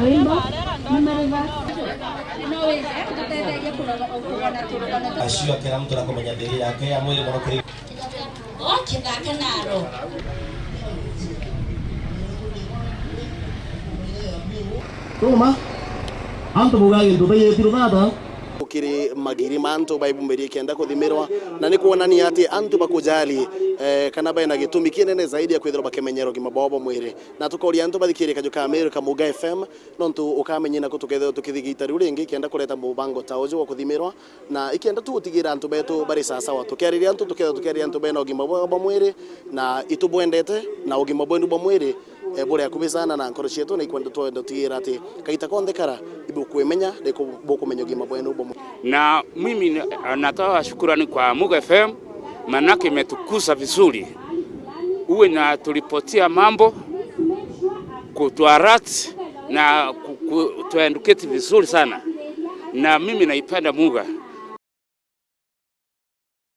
Rwimbo Ashio kila mtu anakomenya ndiri yake ya mwili mwanokiri. Okay, ndakanaro. Toma. Anto bugai ndo baye tirugada. Ukiri magiri manto baibumberi kenda kuthimirwa na ni kuonania ati antu bakujali kana baina gitumi kinene zaidi ya kwithirwa bakemenyero gimabobo mwiri na tukoria antu bathikire kajuka America Muga FM nontu ukamenyina kutukethero tukithigita riu ringi kenda kureta mubango ta uju kuthimirwa na ikenda tu utigira antu betu bari sasa watu keriria antu tukethero antu bena gimabobo mwiri na itubwendete na ugimabwendu bo mwiri bore akubisana na nkoro cietu na ikwenda twenda tigira ati kaita kondekara ibu kuimenya ndiko bokumenya gimabwendu bo. Na mimi natoa shukrani kwa Muga FM manake imetukusa vizuri. Uwe na tulipotia mambo kutuarati na kutueduketi vizuri sana. Na mimi naipenda Muga.